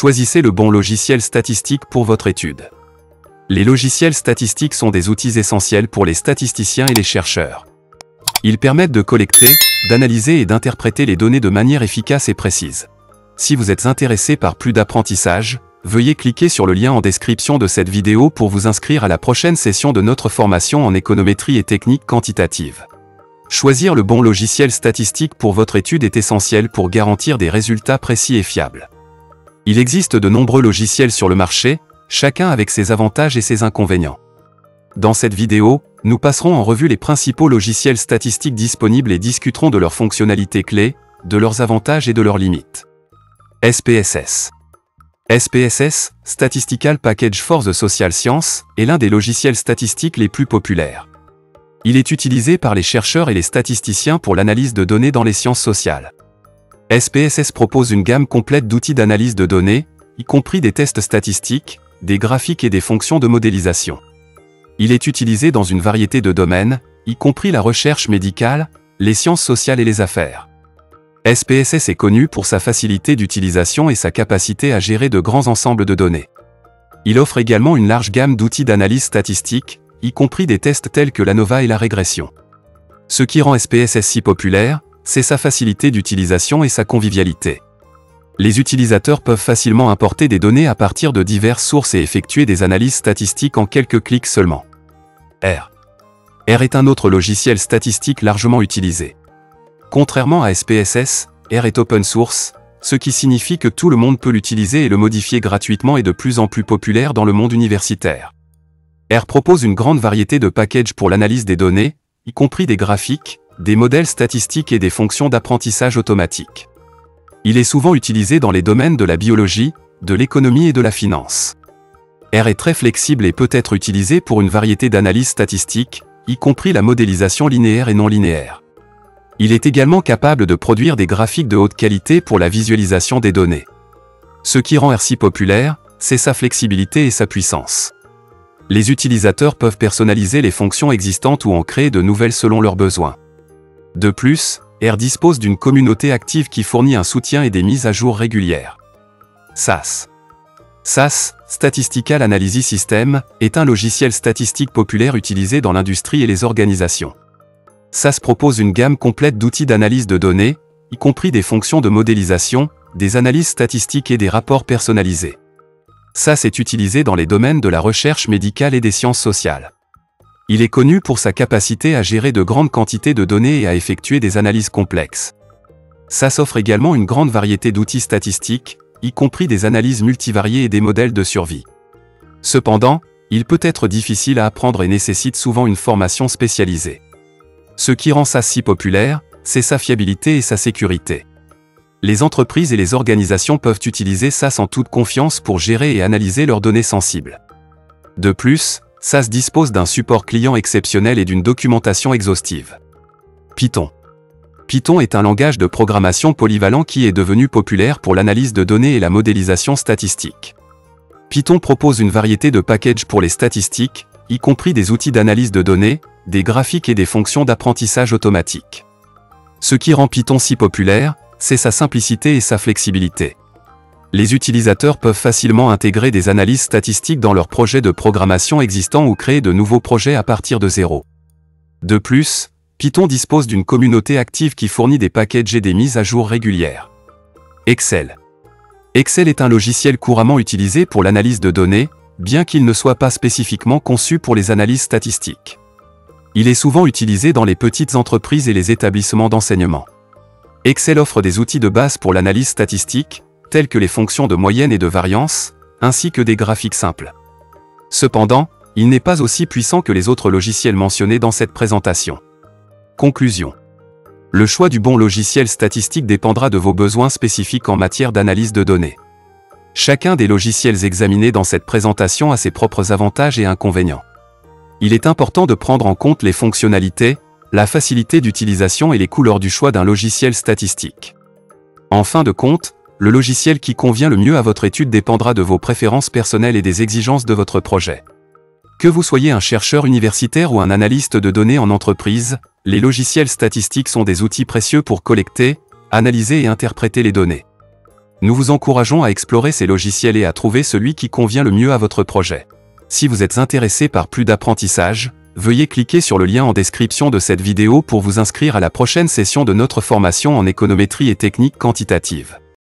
Choisissez le bon logiciel statistique pour votre étude. Les logiciels statistiques sont des outils essentiels pour les statisticiens et les chercheurs. Ils permettent de collecter, d'analyser et d'interpréter les données de manière efficace et précise. Si vous êtes intéressé par plus d'apprentissage, veuillez cliquer sur le lien en description de cette vidéo pour vous inscrire à la prochaine session de notre formation en économétrie et technique quantitative. Choisir le bon logiciel statistique pour votre étude est essentiel pour garantir des résultats précis et fiables. Il existe de nombreux logiciels sur le marché, chacun avec ses avantages et ses inconvénients. Dans cette vidéo, nous passerons en revue les principaux logiciels statistiques disponibles et discuterons de leurs fonctionnalités clés, de leurs avantages et de leurs limites. SPSS. SPSS, Statistical Package for the Social Sciences, est l'un des logiciels statistiques les plus populaires. Il est utilisé par les chercheurs et les statisticiens pour l'analyse de données dans les sciences sociales. SPSS propose une gamme complète d'outils d'analyse de données, y compris des tests statistiques, des graphiques et des fonctions de modélisation. Il est utilisé dans une variété de domaines, y compris la recherche médicale, les sciences sociales et les affaires. SPSS est connu pour sa facilité d'utilisation et sa capacité à gérer de grands ensembles de données. Il offre également une large gamme d'outils d'analyse statistique, y compris des tests tels que l'ANOVA et la régression. Ce qui rend SPSS si populaire, c'est sa facilité d'utilisation et sa convivialité. Les utilisateurs peuvent facilement importer des données à partir de diverses sources et effectuer des analyses statistiques en quelques clics seulement. R est un autre logiciel statistique largement utilisé. Contrairement à SPSS, R est open source, ce qui signifie que tout le monde peut l'utiliser et le modifier gratuitement et de plus en plus populaire dans le monde universitaire. R propose une grande variété de packages pour l'analyse des données, y compris des graphiques, des modèles statistiques et des fonctions d'apprentissage automatique. Il est souvent utilisé dans les domaines de la biologie, de l'économie et de la finance. R est très flexible et peut être utilisé pour une variété d'analyses statistiques, y compris la modélisation linéaire et non linéaire. Il est également capable de produire des graphiques de haute qualité pour la visualisation des données. Ce qui rend R si populaire, c'est sa flexibilité et sa puissance. Les utilisateurs peuvent personnaliser les fonctions existantes ou en créer de nouvelles selon leurs besoins. De plus, R dispose d'une communauté active qui fournit un soutien et des mises à jour régulières. SAS. SAS, Statistical Analysis System, est un logiciel statistique populaire utilisé dans l'industrie et les organisations. SAS propose une gamme complète d'outils d'analyse de données, y compris des fonctions de modélisation, des analyses statistiques et des rapports personnalisés. SAS est utilisé dans les domaines de la recherche médicale et des sciences sociales. Il est connu pour sa capacité à gérer de grandes quantités de données et à effectuer des analyses complexes. SAS offre également une grande variété d'outils statistiques, y compris des analyses multivariées et des modèles de survie. Cependant, il peut être difficile à apprendre et nécessite souvent une formation spécialisée. Ce qui rend SAS si populaire, c'est sa fiabilité et sa sécurité. Les entreprises et les organisations peuvent utiliser SAS en toute confiance pour gérer et analyser leurs données sensibles. De plus, SAS dispose d'un support client exceptionnel et d'une documentation exhaustive. Python. Python est un langage de programmation polyvalent qui est devenu populaire pour l'analyse de données et la modélisation statistique. Python propose une variété de packages pour les statistiques, y compris des outils d'analyse de données, des graphiques et des fonctions d'apprentissage automatique. Ce qui rend Python si populaire, c'est sa simplicité et sa flexibilité. Les utilisateurs peuvent facilement intégrer des analyses statistiques dans leurs projets de programmation existants ou créer de nouveaux projets à partir de zéro. De plus, Python dispose d'une communauté active qui fournit des packages et des mises à jour régulières. Excel. Excel est un logiciel couramment utilisé pour l'analyse de données, bien qu'il ne soit pas spécifiquement conçu pour les analyses statistiques. Il est souvent utilisé dans les petites entreprises et les établissements d'enseignement. Excel offre des outils de base pour l'analyse statistique, tels que les fonctions de moyenne et de variance, ainsi que des graphiques simples. Cependant, il n'est pas aussi puissant que les autres logiciels mentionnés dans cette présentation. Conclusion. Le choix du bon logiciel statistique dépendra de vos besoins spécifiques en matière d'analyse de données. Chacun des logiciels examinés dans cette présentation a ses propres avantages et inconvénients. Il est important de prendre en compte les fonctionnalités, la facilité d'utilisation et les coûts lors du choix d'un logiciel statistique. En fin de compte, le logiciel qui convient le mieux à votre étude dépendra de vos préférences personnelles et des exigences de votre projet. Que vous soyez un chercheur universitaire ou un analyste de données en entreprise, les logiciels statistiques sont des outils précieux pour collecter, analyser et interpréter les données. Nous vous encourageons à explorer ces logiciels et à trouver celui qui convient le mieux à votre projet. Si vous êtes intéressé par plus d'apprentissage, veuillez cliquer sur le lien en description de cette vidéo pour vous inscrire à la prochaine session de notre formation en économétrie et technique quantitative.